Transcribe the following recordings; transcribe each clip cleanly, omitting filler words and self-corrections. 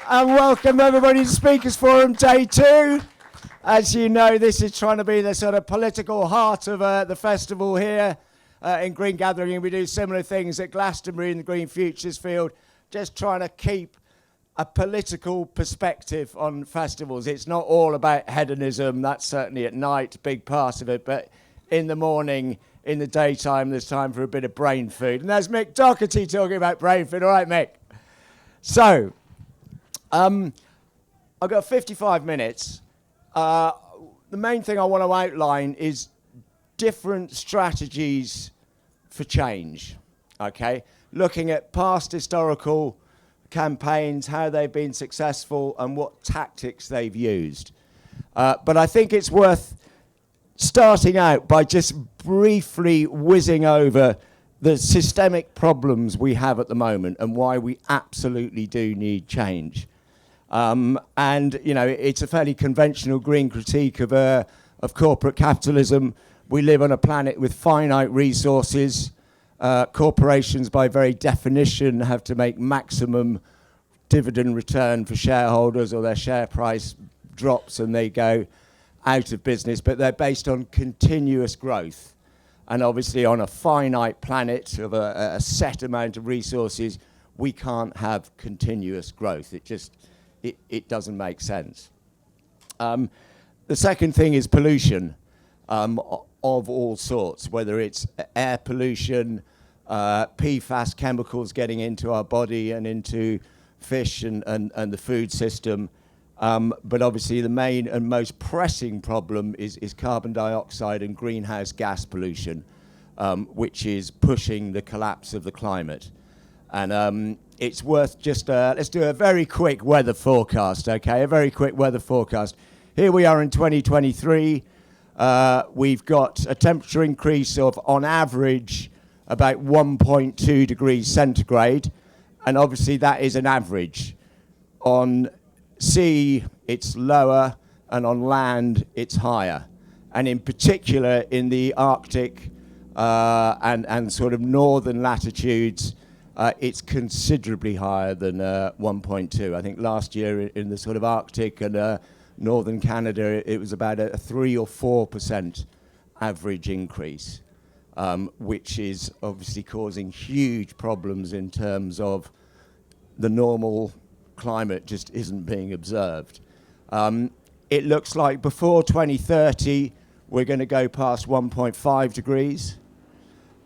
And welcome everybody to Speakers Forum Day 2. As you know, this is trying to be the sort of political heart of the festival here in Green Gathering. We do similar things at Glastonbury in the Green Futures Field, just trying to keep a political perspective on festivals. It's not all about hedonism, that's certainly at night, a big part of it, but in the morning, in the daytime, there's time for a bit of brain food. And there's Mick Doherty talking about brain food. All right, Mick. So, I've got 55 minutes. The main thing I want to outline is different strategies for change, okay? Looking at past historical campaigns, how they've been successful and what tactics they've used. But I think it's worth starting out by just briefly whizzing over the systemic problems we have at the moment and why we absolutely do need change. And, you know, it's a fairly conventional green critique of corporate capitalism. We live on a planet with finite resources. Corporations, by very definition, have to make maximum dividend return for shareholders or their share price drops and they go out of business, but they're based on continuous growth. And obviously on a finite planet of a set amount of resources, we can't have continuous growth. It doesn't make sense. The second thing is pollution of all sorts, whether it's air pollution, PFAS chemicals getting into our body and into fish and the food system. But obviously the main and most pressing problem is carbon dioxide and greenhouse gas pollution, which is pushing the collapse of the climate. And it's worth just, let's do a very quick weather forecast, okay? A very quick weather forecast. Here we are in 2023. We've got a temperature increase of, on average, about 1.2 degrees centigrade. And obviously that is an average. On sea, it's lower, and on land, it's higher. And in particular, in the Arctic and sort of northern latitudes, it's considerably higher than 1.2. I think last year in the sort of Arctic and northern Canada, it was about a 3 or 4% average increase, which is obviously causing huge problems in terms of the normal climate just isn't being observed. It looks like before 2030, we're going to go past 1.5 degrees.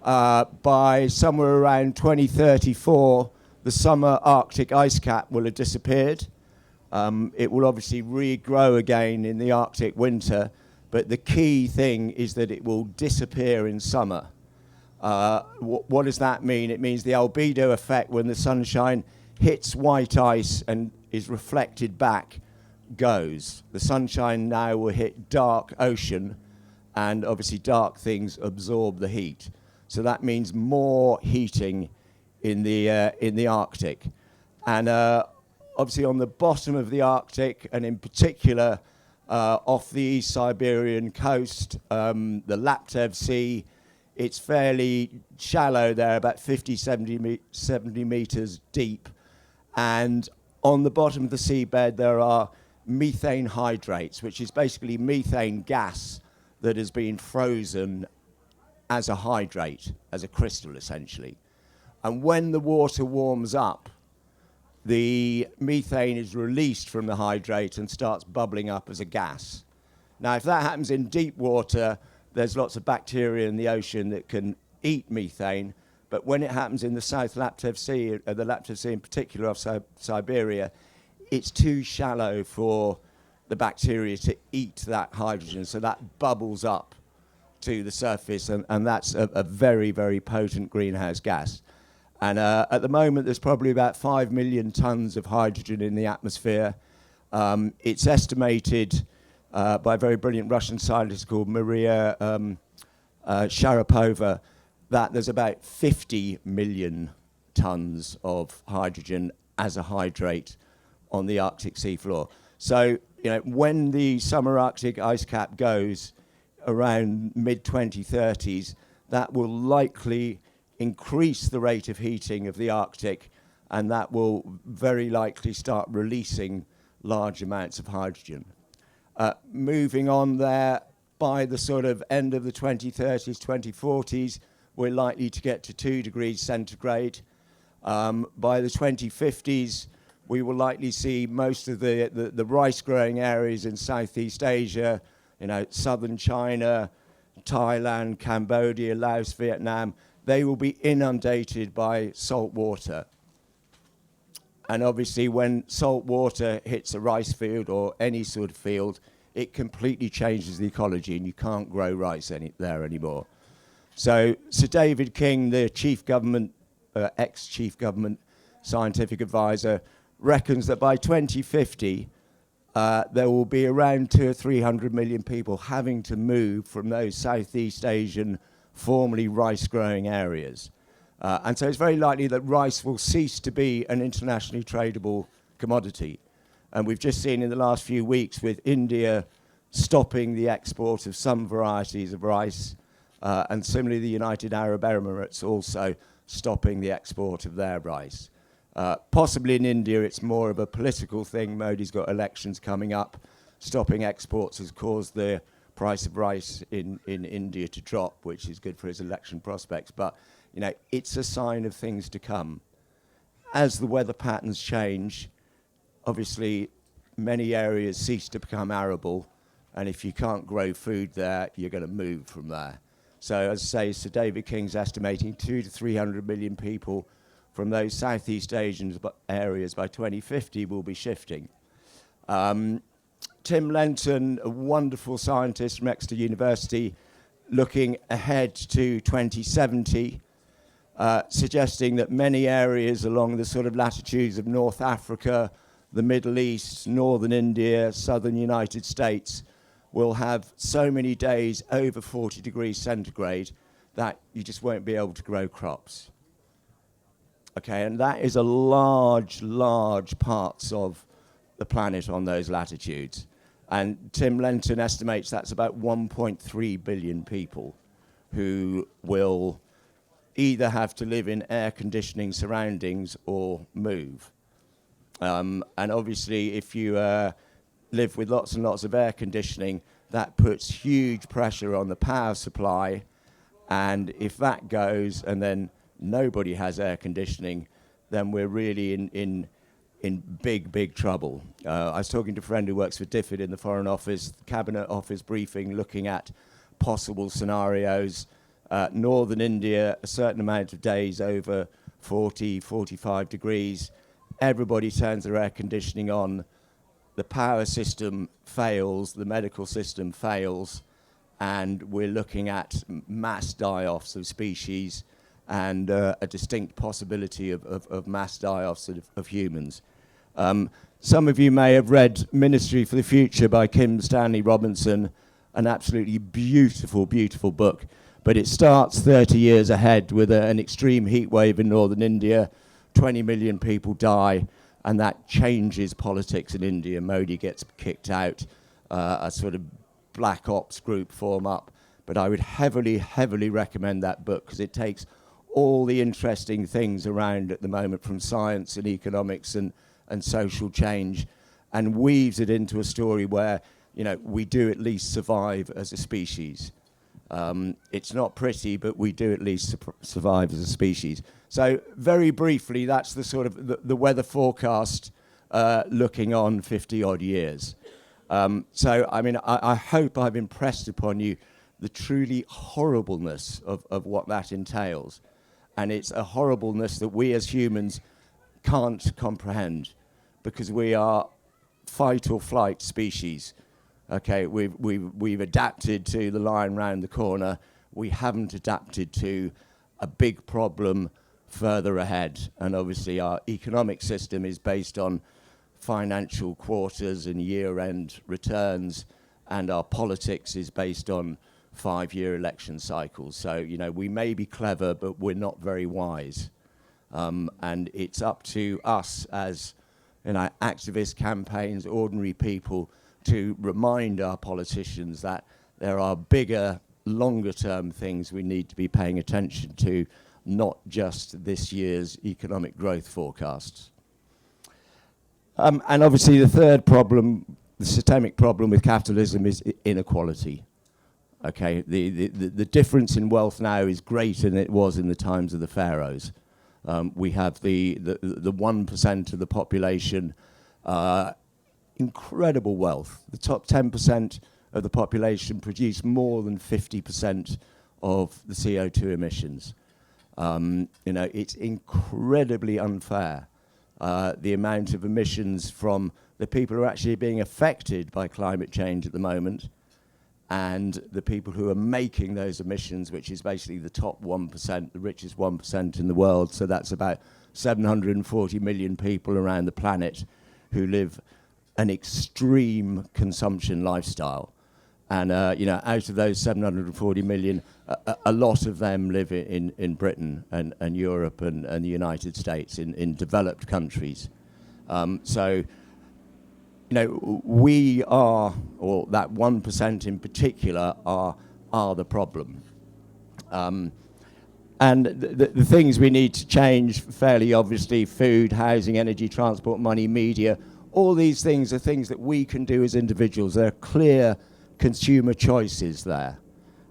By somewhere around 2034, the summer Arctic ice cap will have disappeared. It will obviously regrow again in the Arctic winter, but the key thing is that it will disappear in summer. What does that mean? It means the albedo effect, when the sunshine hits white ice and is reflected back, goes. The sunshine now will hit dark ocean, and obviously dark things absorb the heat. So that means more heating in the Arctic. And obviously on the bottom of the Arctic, and in particular off the East Siberian coast, the Laptev Sea, it's fairly shallow there, about 70 meters deep. And on the bottom of the seabed, there are methane hydrates, which is basically methane gas that has been frozen as a hydrate, as a crystal, essentially. And when the water warms up, the methane is released from the hydrate and starts bubbling up as a gas. Now, if that happens in deep water, there's lots of bacteria in the ocean that can eat methane. But when it happens in the South Laptev Sea, the Laptev Sea in particular off Siberia, it's too shallow for the bacteria to eat that hydrogen, so that bubbles up to the surface, and that's a very, very potent greenhouse gas. And at the moment, there's probably about 5 million tons of hydrogen in the atmosphere. It's estimated by a very brilliant Russian scientist called Maria Sharapova that there's about 50 million tons of hydrogen as a hydrate on the Arctic seafloor. So, you know, when the summer Arctic ice cap goes around mid-2030s, that will likely increase the rate of heating of the Arctic and that will very likely start releasing large amounts of hydrogen. Moving on there, by the sort of end of the 2030s, 2040s, we're likely to get to 2 degrees centigrade. By the 2050s, we will likely see most of the rice growing areas in Southeast Asia, southern China, Thailand, Cambodia, Laos, Vietnam, they will be inundated by salt water. And obviously when salt water hits a rice field or any sort of field, it completely changes the ecology and you can't grow rice there anymore. So Sir David King, the ex-chief government scientific advisor, reckons that by 2050, there will be around 200 or 300 million people having to move from those Southeast Asian, formerly rice-growing areas. And so it's very likely that rice will cease to be an internationally tradable commodity. And we've just seen in the last few weeks with India stopping the export of some varieties of rice, and similarly the United Arab Emirates also stopping the export of their rice. Possibly in India it's more of a political thing. Modi's got elections coming up. Stopping exports has caused the price of rice in India to drop, which is good for his election prospects. But it's a sign of things to come. As the weather patterns change, obviously many areas cease to become arable, and if you can't grow food there, you're going to move from there. So as I say, Sir David King's estimating 200 to 300 million people from those Southeast Asian areas by 2050 will be shifting. Tim Lenton, a wonderful scientist from Exeter University, looking ahead to 2070, suggesting that many areas along the sort of latitudes of North Africa, the Middle East, northern India, southern United States will have so many days over 40 degrees centigrade that you just won't be able to grow crops. Okay, and that is a large parts of the planet on those latitudes. And Tim Lenton estimates that's about 1.3 billion people who will either have to live in air conditioning surroundings or move. And obviously, if you live with lots and lots of air conditioning, that puts huge pressure on the power supply. And if that goes and then nobody has air conditioning, then we're really in big trouble. I was talking to a friend who works for DFID in the Foreign Office, Cabinet Office briefing, looking at possible scenarios. Northern India, a certain amount of days over 40, 45 degrees. Everybody turns their air conditioning on. The power system fails, the medical system fails, and we're looking at mass die-offs of species and a distinct possibility of mass die-offs of humans. Some of you may have read Ministry for the Future by Kim Stanley Robinson, an absolutely beautiful book. But it starts 30 years ahead with an extreme heat wave in northern India. 20 million people die, and that changes politics in India. Modi gets kicked out, a sort of black ops group form up. But I would heavily recommend that book because it takes all the interesting things around at the moment from science and economics and social change and weaves it into a story where, we do at least survive as a species. It's not pretty, but we do at least survive as a species. So very briefly, that's the sort of the weather forecast looking on 50 odd years. So, I hope I've impressed upon you the truly horribleness of what that entails. And it's a horribleness that we as humans can't comprehend because we are fight or flight species. Okay, we've adapted to the lion round the corner. We haven't adapted to a big problem further ahead. And obviously our economic system is based on financial quarters and year-end returns, and our politics is based on 5-year election cycles. So, we may be clever, but we're not very wise. And it's up to us as, activist campaigns, ordinary people, to remind our politicians that there are bigger, longer-term things we need to be paying attention to, not just this year's economic growth forecasts. And obviously the third problem, the systemic problem with capitalism is inequality. Okay, the difference in wealth now is greater than it was in the times of the pharaohs. We have the 1% of the population, incredible wealth. The top 10% of the population produce more than 50% of the CO2 emissions. It's incredibly unfair, the amount of emissions from the people who are actually being affected by climate change at the moment, and the people who are making those emissions, which is basically the top 1%, the richest 1% in the world. So that's about 740 million people around the planet who live an extreme consumption lifestyle. And out of those 740 million, a lot of them live in Britain and Europe and the United States, in developed countries. We are, or that 1% in particular, are the problem. And the things we need to change, fairly obviously: food, housing, energy, transport, money, media. All these things are things that we can do as individuals. There are clear consumer choices there.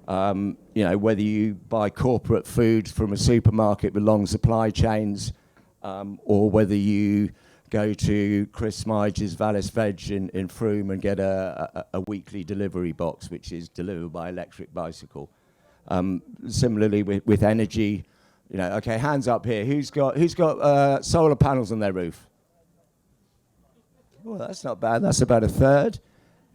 Whether you buy corporate food from a supermarket with long supply chains, or whether you go to Chris Smige's Vallis Veg in Frome and get a weekly delivery box, which is delivered by electric bicycle. Similarly with energy, okay, hands up here. Who's got solar panels on their roof? Well, that's not bad. That's about a third.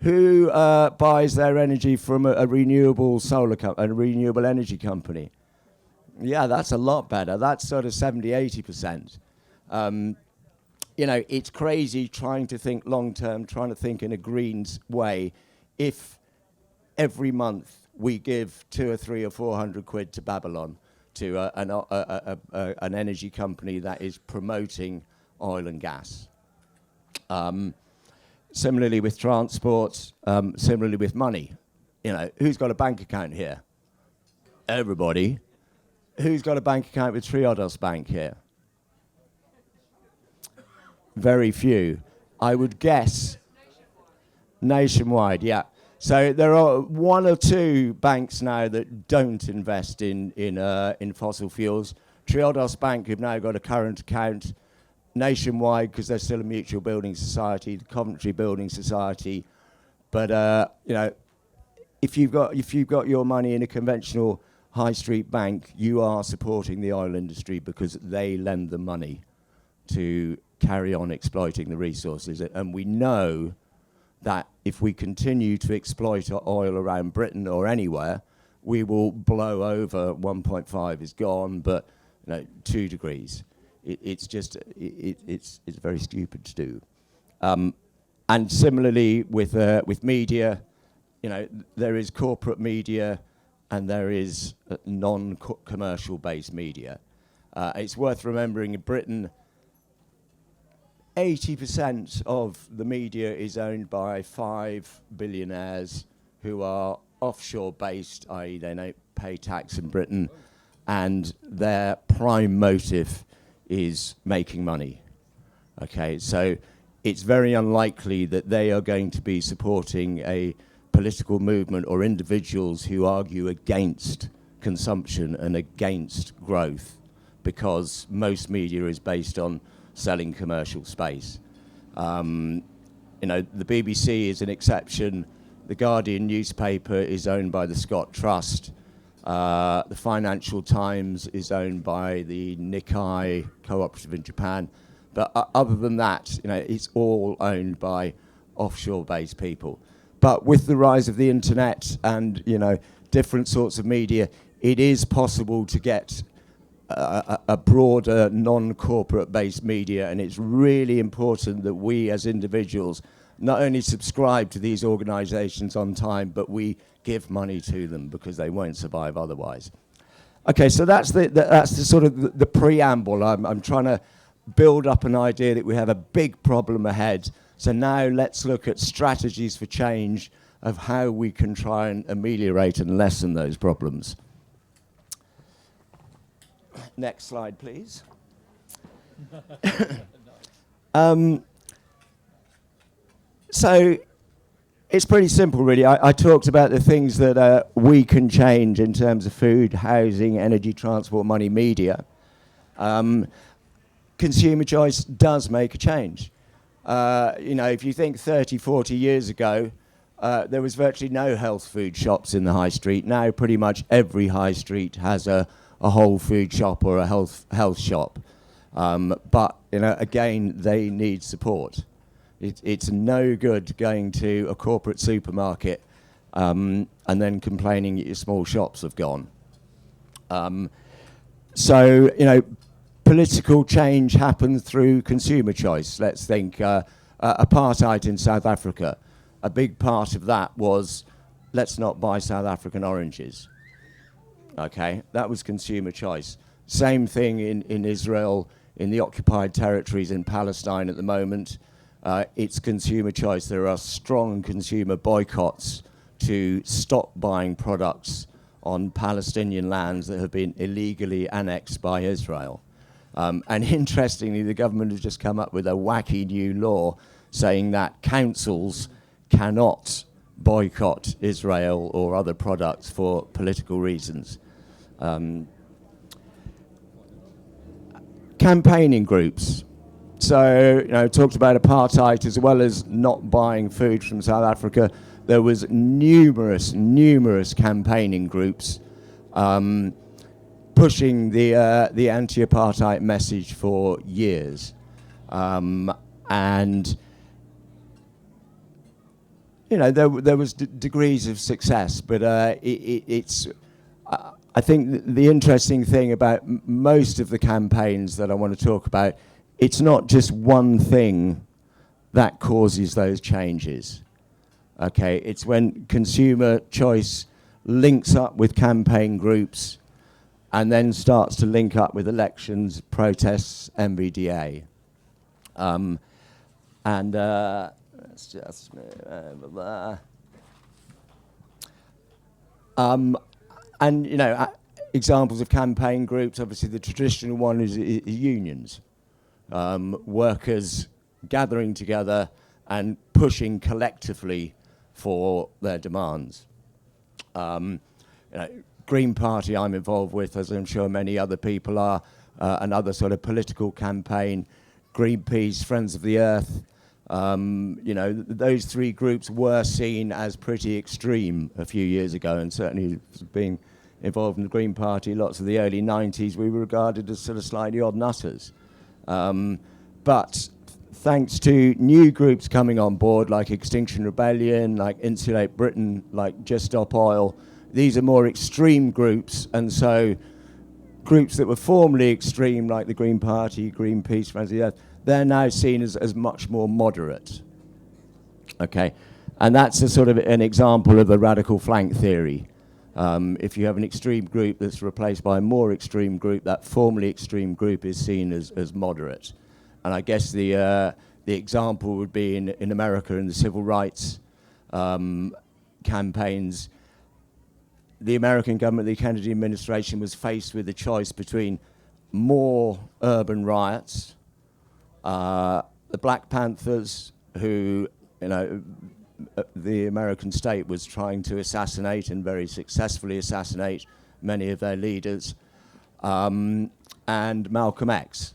Who buys their energy from a renewable renewable energy company? Yeah, that's a lot better. That's sort of 70-80%. It's crazy trying to think long term, trying to think in a green way. If every month we give 200 or 300 or 400 quid to Babylon, to an energy company that is promoting oil and gas. Similarly with transport, similarly with money. Who's got a bank account here? Everybody. Who's got a bank account with Triodos Bank here? Very few. I would guess nationwide, yeah. So there are one or two banks now that don't invest in fossil fuels. Triodos Bank have now got a current account. Nationwide, because they're still a mutual building society, the Coventry Building Society. But if you've got your money in a conventional high street bank, you are supporting the oil industry, because they lend the money to carry on exploiting the resources. And we know that if we continue to exploit oil around Britain or anywhere, we will blow over. 1.5 is gone, but 2 degrees. It's very stupid to do. And similarly with media, there is corporate media and there is non-commercial based media. It's worth remembering in Britain, 80% of the media is owned by 5 billionaires who are offshore based, i.e. they don't pay tax in Britain, and their prime motive is making money. Okay, so it's very unlikely that they are going to be supporting a political movement or individuals who argue against consumption and against growth, because most media is based on selling commercial space. The BBC is an exception. The Guardian newspaper is owned by the Scott Trust. The Financial Times is owned by the Nikkei cooperative in Japan. But other than that, it's all owned by offshore-based people. But with the rise of the internet and, different sorts of media, it is possible to get a broader non-corporate based media, and it's really important that we as individuals not only subscribe to these organizations on time, but we give money to them, because they won't survive otherwise. Okay, so that's the sort of the preamble. I'm trying to build up an idea that we have a big problem ahead. So now let's look at strategies for change of how we can try and ameliorate and lessen those problems. Next slide, please. So it's pretty simple, really. I talked about the things that we can change in terms of food, housing, energy, transport, money, media. Consumer choice does make a change. If you think 30, 40 years ago, there was virtually no health food shops in the high street. Now pretty much every high street has a whole food shop or a health shop. But again, they need support. It's no good going to a corporate supermarket and then complaining that your small shops have gone. Political change happens through consumer choice. Let's think apartheid in South Africa. A big part of that was, let's not buy South African oranges. Okay, that was consumer choice. Same thing in Israel, in the occupied territories in Palestine at the moment. It's consumer choice. There are strong consumer boycotts to stop buying products on Palestinian lands that have been illegally annexed by Israel. And interestingly, the government has just come up with a wacky new law saying that councils cannot boycott Israel or other products for political reasons. Campaigning groups. So, talked about apartheid as well as not buying food from South Africa. There was numerous campaigning groups pushing the anti-apartheid message for years. There was degrees of success, but I think the interesting thing about most of the campaigns that I want to talk about, it's not just one thing that causes those changes. Okay, it's when consumer choice links up with campaign groups and then starts to link up with elections, protests, MVDA. Let's just move over there. Examples of campaign groups, obviously the traditional one is unions. Workers gathering together and pushing collectively for their demands. Green Party I'm involved with, as I'm sure many other people are, another sort of political campaign, Greenpeace, Friends of the Earth. Those three groups were seen as pretty extreme a few years ago, and certainly being involved in the Green Party, lots of the early 90s, we were regarded as sort of slightly odd nutters. But thanks to new groups coming on board, like Extinction Rebellion, like Insulate Britain, like Just Stop Oil, these are more extreme groups, and so groups that were formerly extreme, like the Green Party, Greenpeace, Friends of the Earth, they're now seen as much more moderate. Okay, and that's a sort of an example of a radical flank theory. If you have an extreme group that's replaced by a more extreme group, that formerly extreme group is seen as moderate. And I guess the example would be in America in the civil rights campaigns. The American government, the Kennedy administration, was faced with a choice between more urban riots, the Black Panthers, who, the American state was trying to assassinate and very successfully assassinate many of their leaders, and Malcolm X,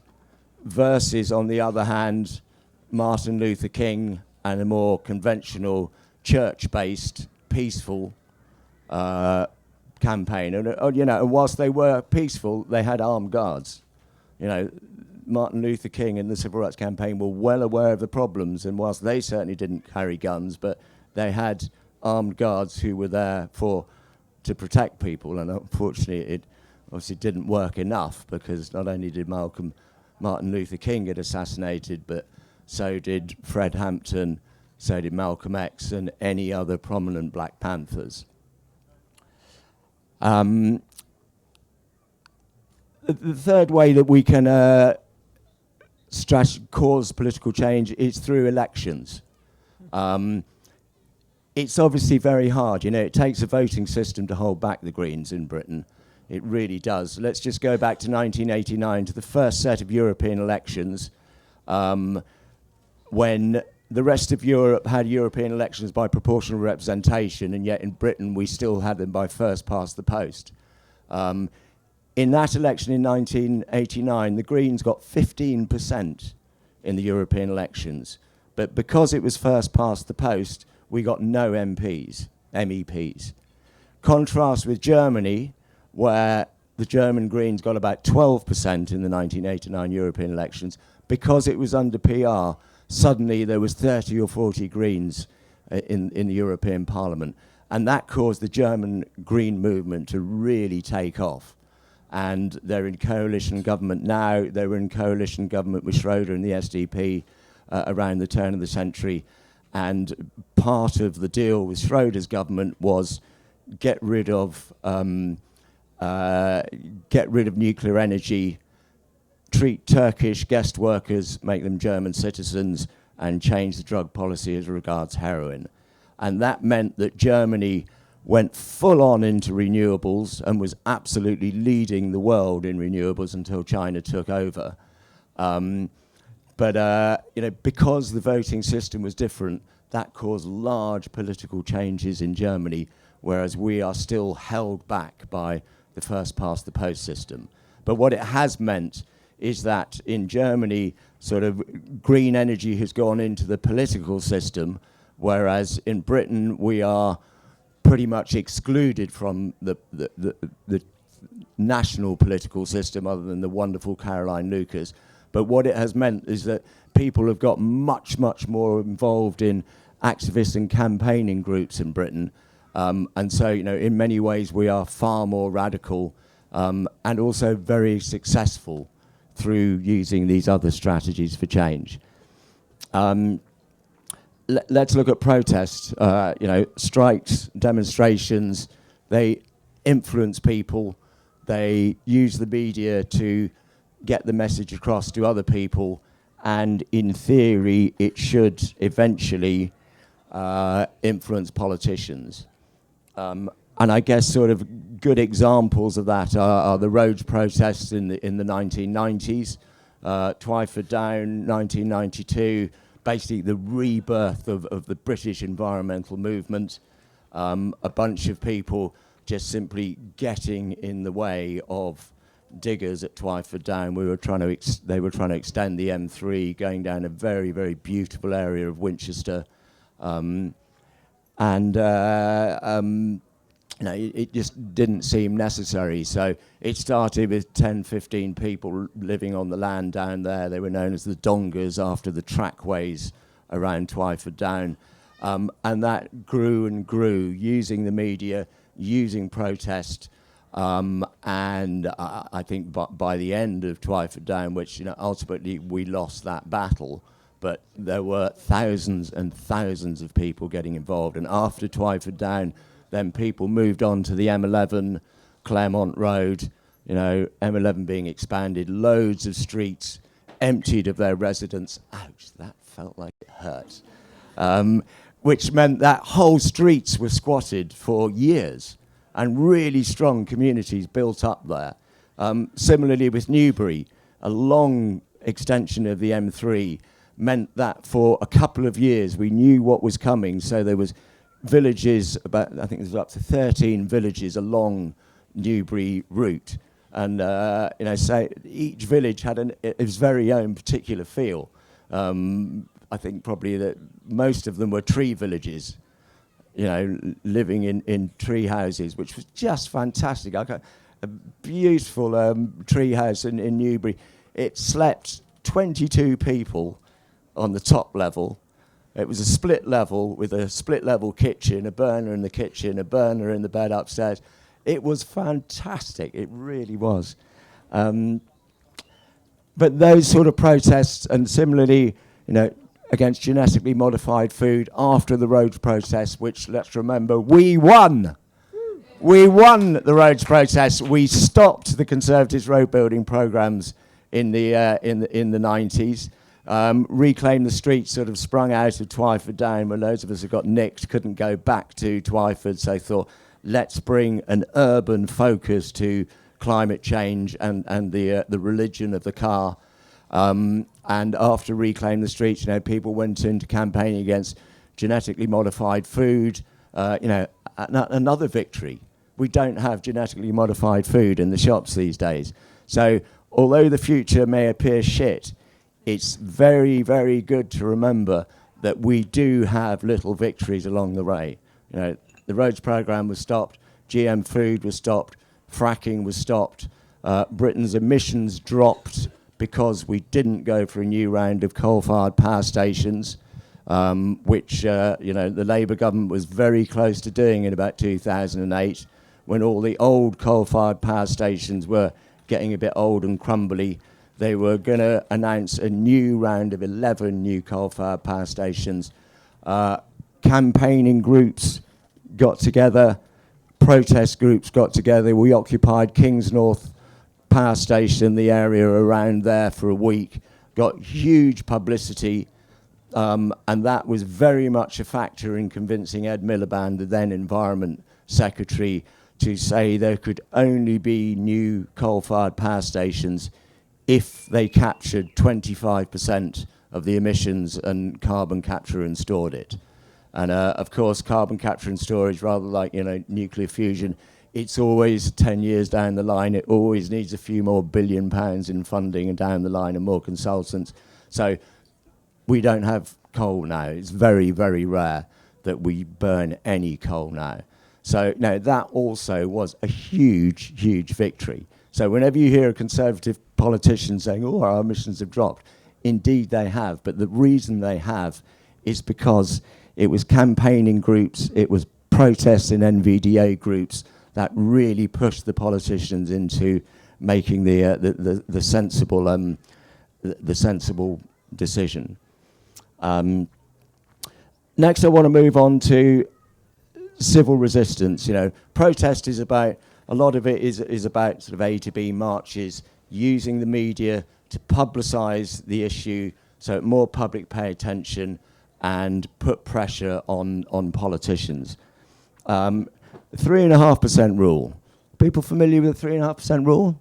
versus, on the other hand, Martin Luther King and a more conventional church-based, peaceful campaign. And whilst they were peaceful, they had armed guards. Martin Luther King and the Civil Rights Campaign were well aware of the problems, and whilst they certainly didn't carry guns, but they had armed guards who were there to protect people, and unfortunately it obviously didn't work enough, because not only did Martin Luther King get assassinated, but so did Fred Hampton, so did Malcolm X, and any other prominent Black Panthers. The third way that we can cause political change is through elections. It's obviously very hard. It takes a voting system to hold back the Greens in Britain. It really does. Let's just go back to 1989, to the first set of European elections, when the rest of Europe had European elections by proportional representation, and yet in Britain we still had them by first past the post. In that election in 1989, the Greens got 15% in the European elections. But because it was first past the post, we got no MEPs. Contrast with Germany, where the German Greens got about 12% in the 1989 European elections. Because it was under PR, suddenly there was 30 or 40 Greens in the European Parliament. And that caused the German Green movement to really take off. And they're in coalition government now. They were in coalition government with Schroeder and the SDP around the turn of the century. And part of the deal with Schroeder's government was get rid of nuclear energy, treat Turkish guest workers, make them German citizens, and change the drug policy as regards heroin. And that meant that Germany went full on into renewables and was absolutely leading the world in renewables until China took over. Because the voting system was different, that caused large political changes in Germany, whereas we are still held back by the first past the post system. But what it has meant is that in Germany, sort of green energy has gone into the political system, whereas in Britain we are pretty much excluded from the national political system, other than the wonderful Caroline Lucas. But what it has meant is that people have got much, much more involved in activist and campaigning groups in Britain. And so, in many ways we are far more radical and also very successful through using these other strategies for change. Let's look at protests. Strikes, demonstrations, they influence people. They use the media to get the message across to other people. And in theory, it should eventually influence politicians. And I guess sort of good examples of that are the Rhodes protests in the 1990s, Twyford Down, 1992, basically the rebirth of the British environmental movement. A bunch of people just simply getting in the way of diggers at Twyford Down. They were trying to extend the M3, going down a very, very beautiful area of Winchester. It just didn't seem necessary. So it started with 10, 15 people living on the land down there. They were known as the Dongers after the trackways around Twyford Down. And that grew and grew, using the media, using protest. And I think by the end of Twyford Down, which ultimately we lost that battle, but there were thousands and thousands of people getting involved. And after Twyford Down, then people moved on to the M11, Claremont Road, M11 being expanded, loads of streets emptied of their residents. Ouch, that felt like it hurt. Which meant that whole streets were squatted for years, and really strong communities built up there. Similarly with Newbury, a long extension of the M3 meant that for a couple of years we knew what was coming. So there was villages, I think there's up to 13 villages along Newbury route. And so each village had its very own particular feel. I think probably that most of them were tree villages, living in tree houses, which was just fantastic. I got a beautiful tree house in Newbury. It slept 22 people on the top level. It was a split level with a split level kitchen, a burner in the kitchen, a burner in the bed upstairs. It was fantastic. It really was. But those sort of protests, and similarly, against genetically modified food after the Rhodes protest, which, let's remember, we won. We won the Rhodes protest. We stopped the Conservatives' road building programs in the 90s. Reclaim the Streets sort of sprung out of Twyford Down, where loads of us had got nicked, couldn't go back to Twyford, so thought, let's bring an urban focus to climate change and the religion of the car. And after Reclaim the Streets, you know, people went into campaigning against genetically modified food. You know, another victory. We don't have genetically modified food in the shops these days. So although the future may appear shit, it's very, very good to remember that we do have little victories along the way. You know, the roads programme was stopped, GM food was stopped, fracking was stopped, Britain's emissions dropped because we didn't go for a new round of coal-fired power stations, which you know, the Labour government was very close to doing in about 2008, when all the old coal-fired power stations were getting a bit old and crumbly. They were going to announce a new round of 11 new coal-fired power stations. Campaigning groups got together, protest groups got together. We occupied Kingsnorth Power Station, the area around there, for a week, got huge publicity, and that was very much a factor in convincing Ed Miliband, the then Environment Secretary, to say there could only be new coal-fired power stations if they captured 25% of the emissions and carbon capture and stored it. And of course, carbon capture and storage, rather like, you know, nuclear fusion, it's always 10 years down the line. It always needs a few more £1 billion in funding and down the line and more consultants. So we don't have coal now. It's very, very rare that we burn any coal now. So no, that also was a huge, huge victory. So whenever you hear a Conservative politician saying, oh, our emissions have dropped, indeed they have. But the reason they have is because it was campaigning groups, it was protests in NVDA groups that really pushed the politicians into making the sensible decision. Next, I want to move on to civil resistance. You know, protest is about, a lot of it is about sort of A to B marches, using the media to publicise the issue so more public pay attention and put pressure on politicians. 3.5% rule. People familiar with the 3.5% rule?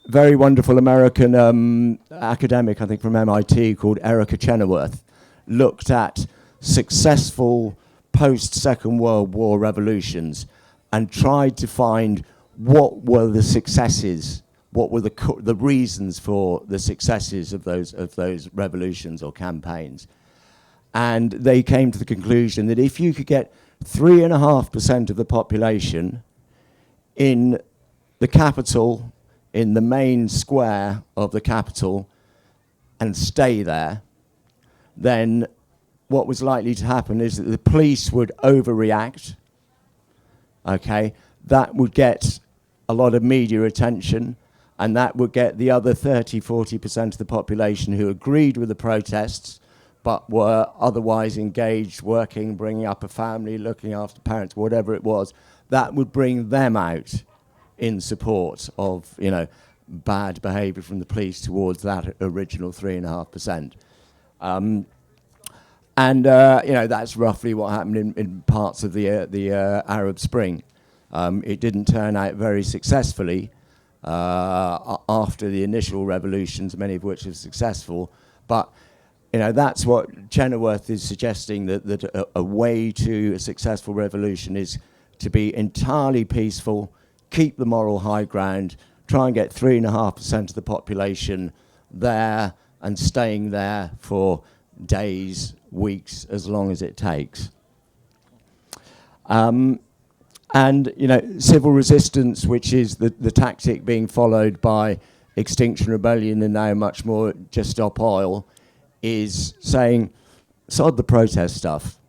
Very wonderful American academic, I think from MIT, called Erica Chenoweth, looked at successful post-Second World War revolutions and tried to find what were the successes, what were the reasons for the successes of those revolutions or campaigns. And they came to the conclusion that if you could get 3.5% of the population in the capital, in the main square of the capital, and stay there, then what was likely to happen is that the police would overreact. Okay, that would get a lot of media attention, and that would get the other 30-40% of the population who agreed with the protests but were otherwise engaged, working, bringing up a family, looking after parents, whatever it was, that would bring them out in support of, you know, bad behaviour from the police towards that original 3.5%. You know, that's roughly what happened in parts of the Arab Spring. It didn't turn out very successfully after the initial revolutions, many of which were successful. But, you know, that's what Chenoweth is suggesting, that a way to a successful revolution is to be entirely peaceful, keep the moral high ground, try and get 3.5% of the population there and staying there for days, weeks, as long as it takes. And, you know, civil resistance, which is the tactic being followed by Extinction Rebellion and now much more Just Stop Oil, is saying, sod the protest stuff.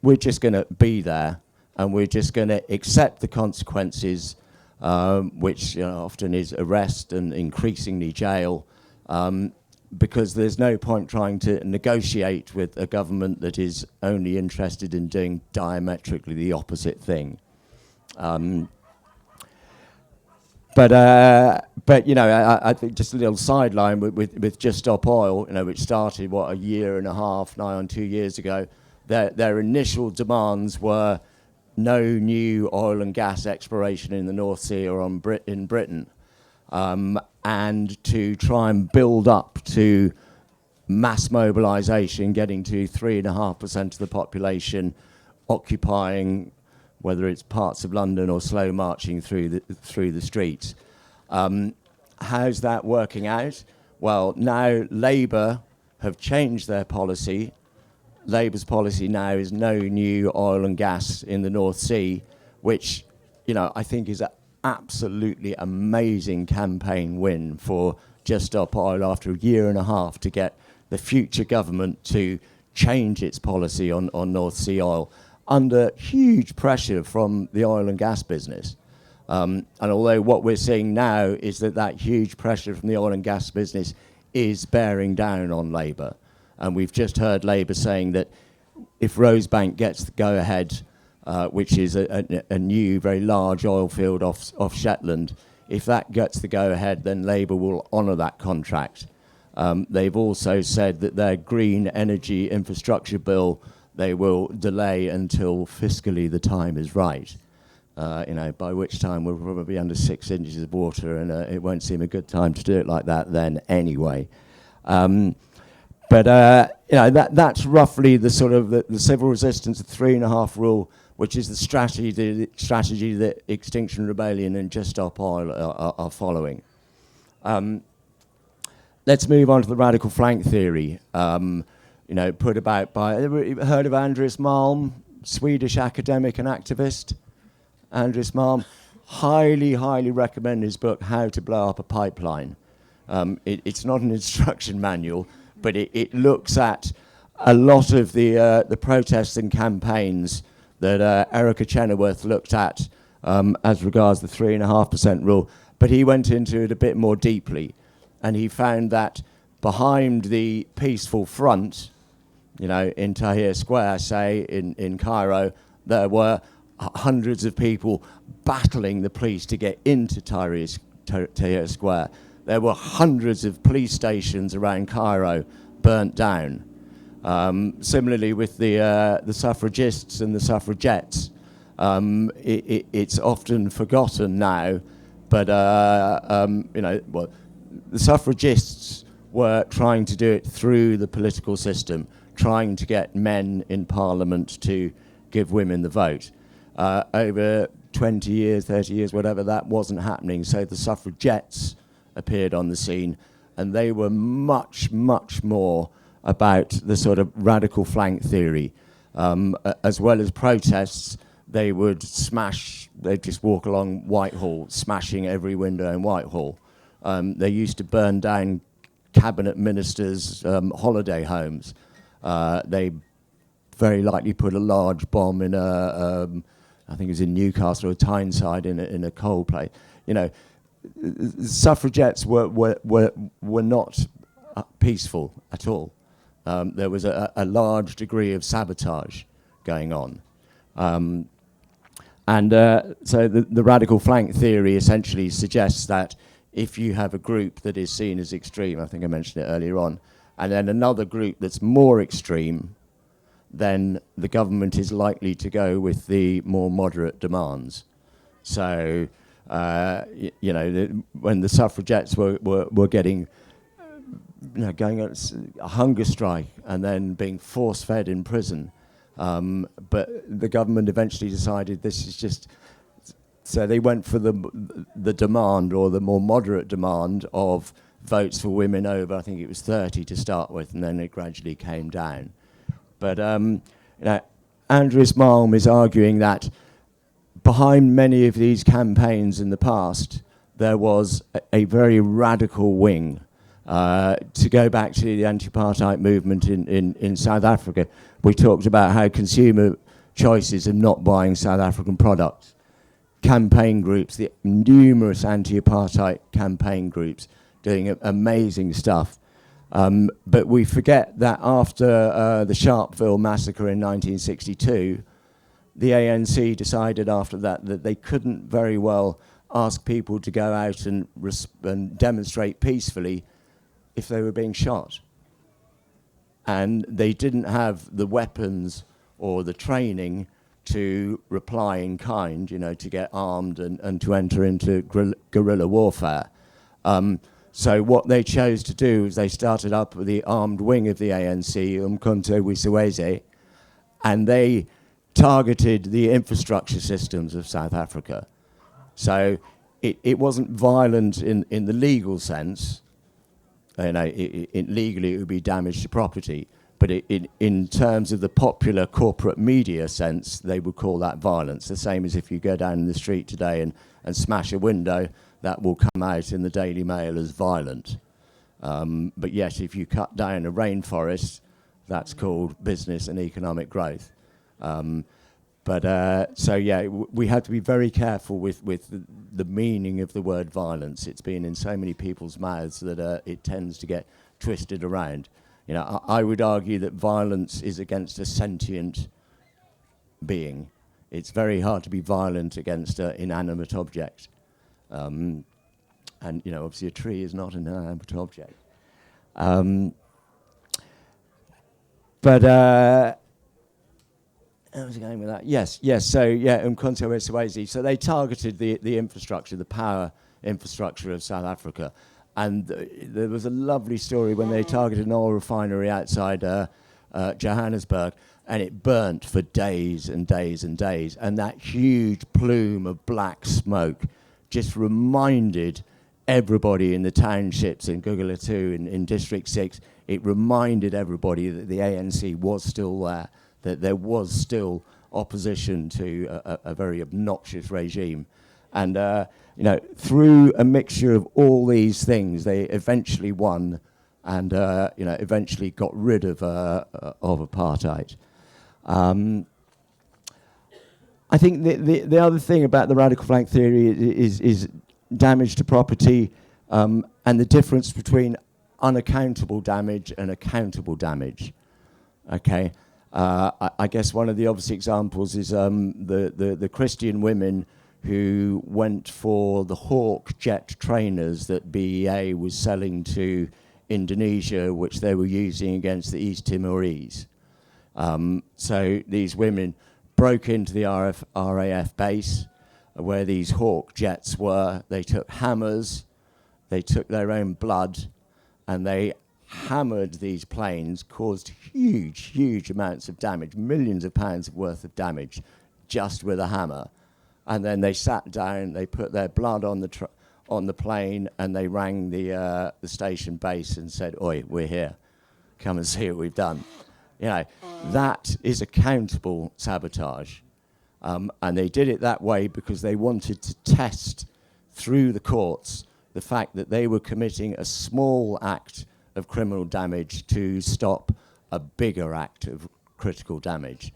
We're just going to be there and we're just going to accept the consequences, which, you know, often is arrest and increasingly jail, because there's no point trying to negotiate with a government that is only interested in doing diametrically the opposite thing. But you know, I think just a little sideline with Just Stop Oil, you know, which started, what, a year and a half, nigh on 2 years ago. Their initial demands were no new oil and gas exploration in the North Sea or in Britain, and to try and build up to mass mobilisation, getting to 3.5% of the population occupying, whether it's parts of London or slow marching through the streets. How's that working out? Well, now Labour have changed their policy. Labour's policy now is no new oil and gas in the North Sea, which, I think is an absolutely amazing campaign win for Just Stop Oil after a year and a half to get the future government to change its policy on North Sea oil under huge pressure from the oil and gas business. And although what we're seeing now is that huge pressure from the oil and gas business is bearing down on Labour. And we've just heard Labour saying that if Rosebank gets the go-ahead, which is a new, very large oil field off Shetland, if that gets the go-ahead, then Labour will honour that contract. They've also said that their green energy infrastructure bill, they will delay until fiscally the time is right. By which time we'll probably be under 6 inches of water, and it won't seem a good time to do it like that then anyway. That's roughly the sort of the civil resistance of 3.5 rule, which is the strategy that Extinction Rebellion and Just Stop Oil are following. Let's move on to the radical flank theory. Put about by, heard of Andreas Malm, Swedish academic and activist? Andreas Malm, highly recommend his book, How to Blow Up a Pipeline. It's not an instruction manual, but it looks at a lot of the protests and campaigns that Erica Chenoweth looked at as regards the 3.5% rule, but he went into it a bit more deeply, and he found that behind the peaceful front, in Tahrir Square, say, in Cairo, there were hundreds of people battling the police to get into Tahrir Square. There were hundreds of police stations around Cairo burnt down. Similarly with the suffragists and the suffragettes, it's often forgotten now, but the suffragists were trying to do it through the political system, trying to get men in Parliament to give women the vote. Over 20 years, 30 years, whatever, that wasn't happening. So the suffragettes appeared on the scene, and they were much more about the sort of radical flank theory. As well as protests, they'd just walk along Whitehall, smashing every window in Whitehall. They used to burn down cabinet ministers' holiday homes. They very likely put a large bomb in I think it was in Newcastle or Tyneside in a coal place. Suffragettes were not peaceful at all. There was a large degree of sabotage going on. So the radical flank theory essentially suggests that if you have a group that is seen as extreme, I think I mentioned it earlier on, and then another group that's more extreme, then the government is likely to go with the more moderate demands. So, when the suffragettes were getting, going on a hunger strike and then being force-fed in prison, but the government eventually decided this is just, so they went for the demand, or the more moderate demand, of votes for women over, I think it was 30 to start with, and then it gradually came down. But Andreas Malm is arguing that behind many of these campaigns in the past, there was a very radical wing. To go back to the anti-apartheid movement in South Africa, we talked about how consumer choices of not buying South African products. Campaign groups, the numerous anti-apartheid campaign groups doing amazing stuff. But we forget that after the Sharpeville massacre in 1962, the ANC decided after that they couldn't very well ask people to go out and demonstrate peacefully if they were being shot. And they didn't have the weapons or the training to reply in kind, to get armed and to enter into guerrilla warfare. So what they chose to do is they started up with the armed wing of the ANC, Umkhonto we Siweze, and they targeted the infrastructure systems of South Africa. So it wasn't violent in the legal sense. Legally it would be damage to property, but in terms of the popular corporate media sense, they would call that violence. The same as if you go down in the street today and smash a window, that will come out in the Daily Mail as violent. But yet, if you cut down a rainforest, that's called business and economic growth. We have to be very careful with the meaning of the word violence. It's been in so many people's mouths that it tends to get twisted around. I would argue that violence is against a sentient being. It's very hard to be violent against an inanimate object. Obviously a tree is not an inanimate object. How was I going with that? Yes. So Umkhonto we Siweze. So they targeted the infrastructure, the power infrastructure of South Africa. And there was a lovely story when they targeted an oil refinery outside Johannesburg, and it burnt for days and days and days. And that huge plume of black smoke just reminded everybody in the townships in Cllr 2, in District 6, it reminded everybody that the ANC was still there, that there was still opposition to a very obnoxious regime. And through a mixture of all these things, they eventually won and eventually got rid of apartheid. I think the other thing about the radical flank theory is damage to property and the difference between unaccountable damage and accountable damage. Okay, I guess one of the obvious examples is the Christian women who went for the Hawk jet trainers that BEA was selling to Indonesia, which they were using against the East Timorese. So these women broke into the RAF base where these Hawk jets were. They took hammers, they took their own blood, and they hammered these planes, caused huge amounts of damage, millions of pounds worth of damage, just with a hammer. And then they sat down, they put their blood on the plane, and they rang the station base and said, "Oi, we're here. Come and see what we've done." That is accountable sabotage. And they did it that way because they wanted to test through the courts the fact that they were committing a small act of criminal damage to stop a bigger act of critical damage.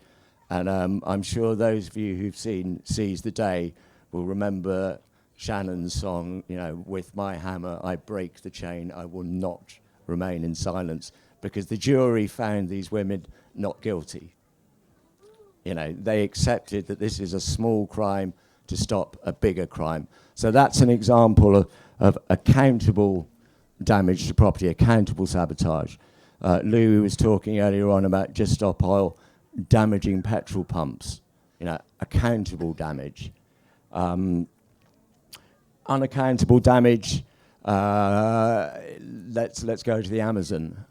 And I'm sure those of you who've seen Seize the Day will remember Shannon's song, "With my hammer I break the chain, I will not remain in silence," because the jury found these women not guilty. They accepted that this is a small crime to stop a bigger crime. So that's an example of accountable damage to property, accountable sabotage. Lou was talking earlier on about Just Stop Oil damaging petrol pumps, accountable damage. Unaccountable damage, let's go to the Amazon.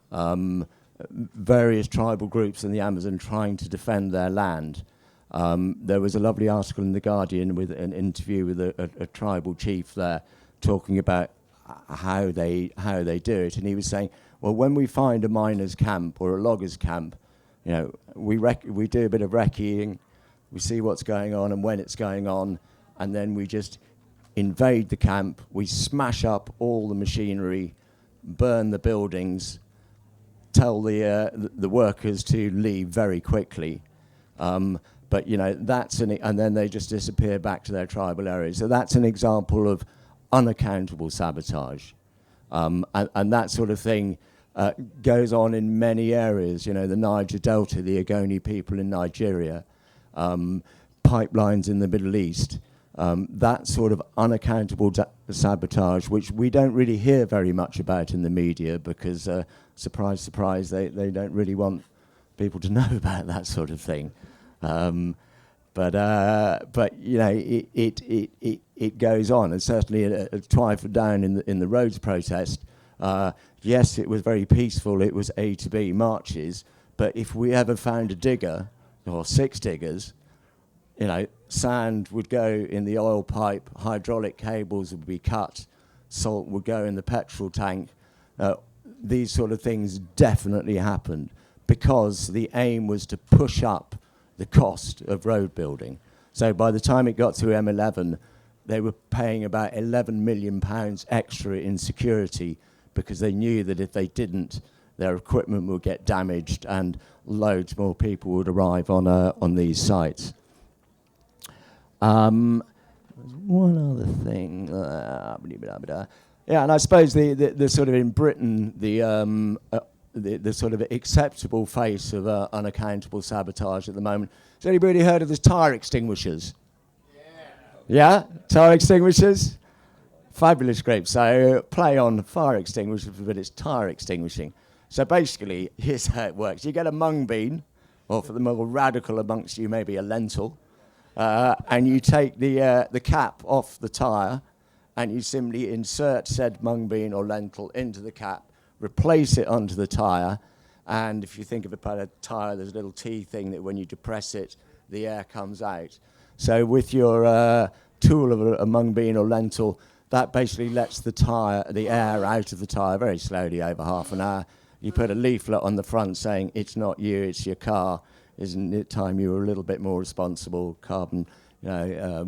Various tribal groups in the Amazon trying to defend their land. There was a lovely article in The Guardian with an interview with a tribal chief there talking about how they do it, and he was saying, well, when we find a miner's camp or a logger's camp, we do a bit of recceing, we see what's going on and when it's going on, and then we just invade the camp, we smash up all the machinery, burn the buildings, tell the workers to leave very quickly. But and then they just disappear back to their tribal areas. So that's an example of unaccountable sabotage. And that sort of thing goes on in many areas. The Niger Delta, the Ogoni people in Nigeria, pipelines in the Middle East, that sort of unaccountable sabotage, which we don't really hear very much about in the media because, surprise, surprise, they don't really want people to know about that sort of thing. But you know, it goes on, and certainly at Twyford Down in the roads protest, yes, it was very peaceful. It was A to B marches, but if we ever found a digger or 6 diggers, you know, sand would go in the oil pipe, hydraulic cables would be cut, salt would go in the petrol tank. These sort of things definitely happened because the aim was to push up the cost of road building. So by the time it got to M11, they were paying about £11 million extra in security because they knew that if they didn't, their equipment would get damaged and loads more people would arrive on these sites. There's one other thing. Yeah, and I suppose the sort of in Britain, the sort of acceptable face of unaccountable sabotage at the moment. Has anybody heard of the tyre extinguishers? Yeah, tyre extinguishers? Fabulous group. So play on fire extinguishers, but it's tyre extinguishing. So basically, here's how it works. You get a mung bean, or for the more radical amongst you, maybe a lentil, and you take the cap off the tyre, and you simply insert said mung bean or lentil into the cap, replace it onto the tyre, and if you think of a tyre, there's a little T thing that when you depress it, the air comes out. So with your tool of a mung bean or lentil, that basically lets the air out of the tyre very slowly over half an hour. You put a leaflet on the front saying, "It's not you, it's your car. Isn't it time you were a little bit more responsible? Carbon,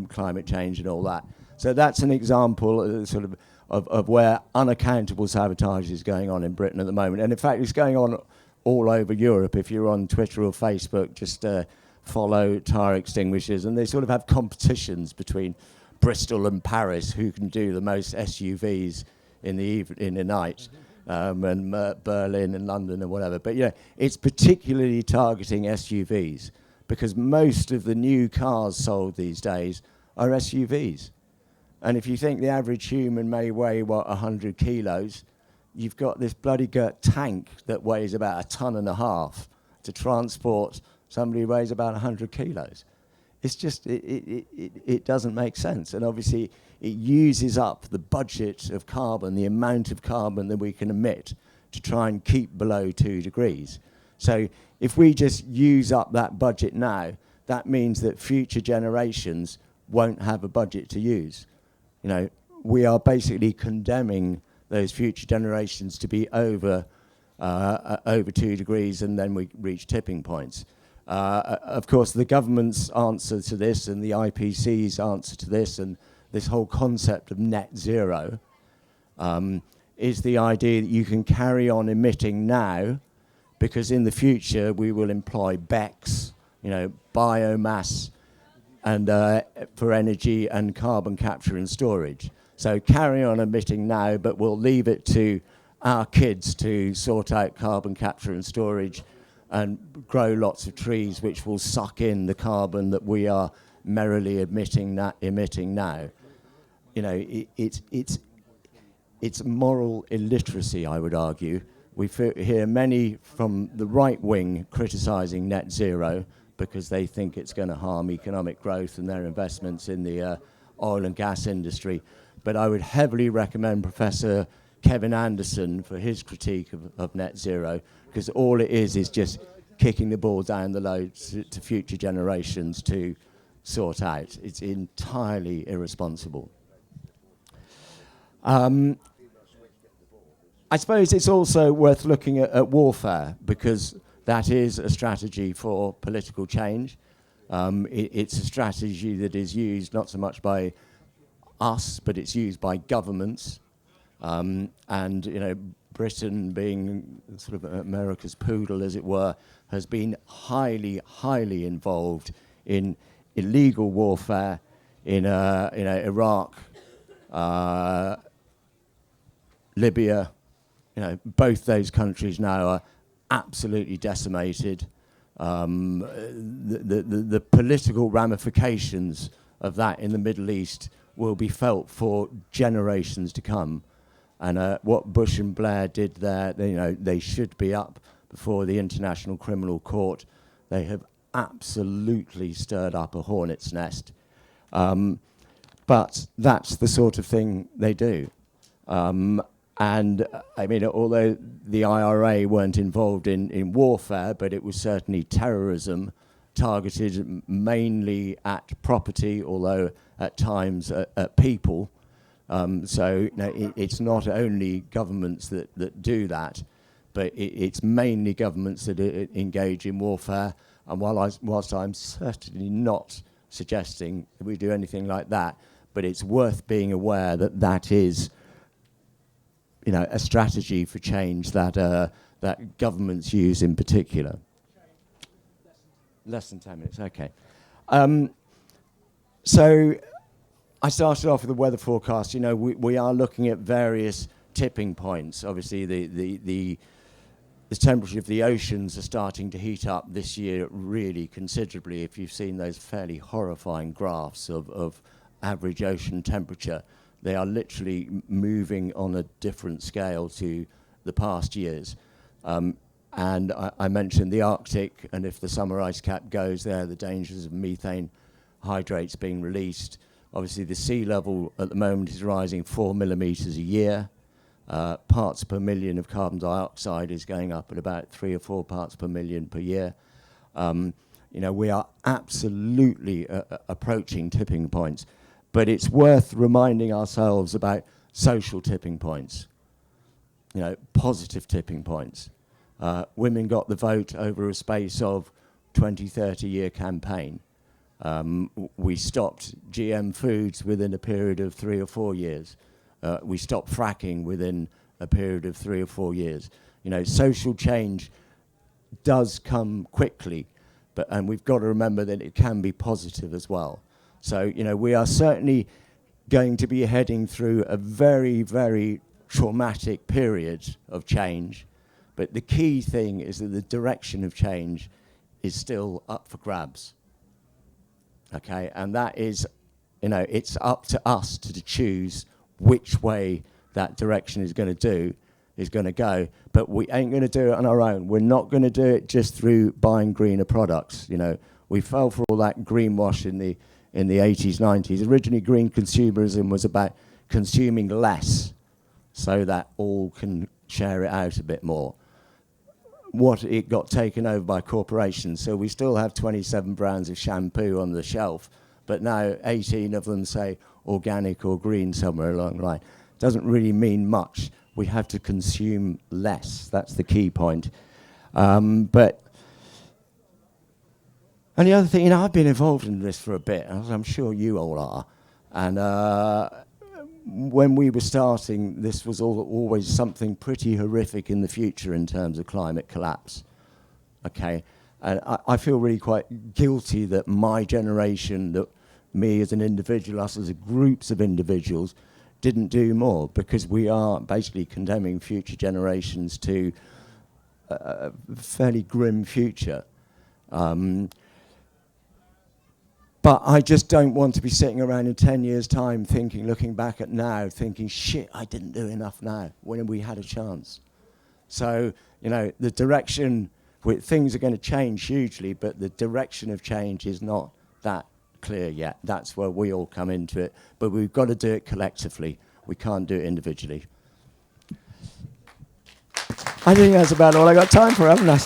climate change and all that." So that's an example of where unaccountable sabotage is going on in Britain at the moment. And in fact, it's going on all over Europe. If you're on Twitter or Facebook, just follow tyre extinguishers. And they sort of have competitions between Bristol and Paris, who can do the most SUVs in the night, and Berlin and London and whatever. But yeah, it's particularly targeting SUVs because most of the new cars sold these days are SUVs. And if you think the average human may weigh, 100 kilos, you've got this bloody girt tank that weighs about 1.5 tons to transport somebody who weighs about 100 kilos. It's just, it doesn't make sense. And obviously, it uses up the budget of carbon, the amount of carbon that we can emit to try and keep below 2 degrees. So if we just use up that budget now, that means that future generations won't have a budget to use. You know, we are basically condemning those future generations to be over 2 degrees, and then we reach tipping points. Of course, the government's answer to this and the IPCC's answer to this and this whole concept of net zero is the idea that you can carry on emitting now because in the future we will employ BECCS, biomass, and for energy and carbon capture and storage. So carry on emitting now, but we'll leave it to our kids to sort out carbon capture and storage and grow lots of trees which will suck in the carbon that we are merrily emitting now. It's moral illiteracy, I would argue. We hear many from the right wing criticising net zero because they think it's going to harm economic growth and their investments in the oil and gas industry. But I would heavily recommend Professor Kevin Anderson for his critique of net zero, because all it is just kicking the ball down the road to future generations to sort out. It's entirely irresponsible. I suppose it's also worth looking at warfare, because that is a strategy for political change. It's a strategy that is used not so much by us, but it's used by governments. And Britain, being sort of America's poodle, as it were, has been highly, highly involved in illegal warfare in Iraq, Libya. Both those countries now are absolutely decimated. The political ramifications of that in the Middle East will be felt for generations to come. And what Bush and Blair did there, they should be up before the International Criminal Court. They have absolutely stirred up a hornet's nest. But that's the sort of thing they do. And I mean, although the IRA weren't involved in warfare, but it was certainly terrorism targeted mainly at property, although at times at people. So it's not only governments that do that, but it's mainly governments that engage in warfare. And whilst I'm certainly not suggesting that we do anything like that, but it's worth being aware that that is, a strategy for change that governments use in particular. Less than 10 minutes, okay. So I started off with the weather forecast. We are looking at various tipping points. Obviously, the temperature of the oceans are starting to heat up this year really considerably. If you've seen those fairly horrifying graphs of average ocean temperature, they are literally moving on a different scale to the past years. And I mentioned the Arctic, and if the summer ice cap goes there, the dangers of methane hydrates being released. Obviously, the sea level at the moment is rising 4 millimeters a year. Parts per million of carbon dioxide is going up at about 3 or 4 parts per million per year. We are absolutely approaching tipping points, but it's worth reminding ourselves about social tipping points, positive tipping points. Women got the vote over a space of 20, 30-year campaign. We stopped GM foods within a period of 3 or 4 years. We stopped fracking within a period of 3 or 4 years. Social change does come quickly, and we've got to remember that it can be positive as well. So, we are certainly going to be heading through a very, very traumatic period of change. But the key thing is that the direction of change is still up for grabs. Okay, and that is, it's up to us to choose which way that direction is going to go. But we ain't going to do it on our own. We're not going to do it just through buying greener products. We fell for all that greenwash in the 80s, 90s. Originally, green consumerism was about consuming less so that all can share it out a bit more. It got taken over by corporations, so we still have 27 brands of shampoo on the shelf, but now 18 of them say organic or green somewhere along the line. Doesn't really mean much. We have to consume less. That's the key point. But and the other thing, I've been involved in this for a bit, as I'm sure you all are, and when we were starting, this was always something pretty horrific in the future in terms of climate collapse. Okay, and I feel really quite guilty that my generation, that me as an individual, us as groups of individuals, didn't do more, because we are basically condemning future generations to a fairly grim future. But I just don't want to be sitting around in 10 years' time looking back at now, thinking, shit, I didn't do enough now, when we had a chance. So, the direction, things are going to change hugely, but the direction of change is not that clear yet. That's where we all come into it. But we've got to do it collectively. We can't do it individually. I think that's about all I got time for, haven't I?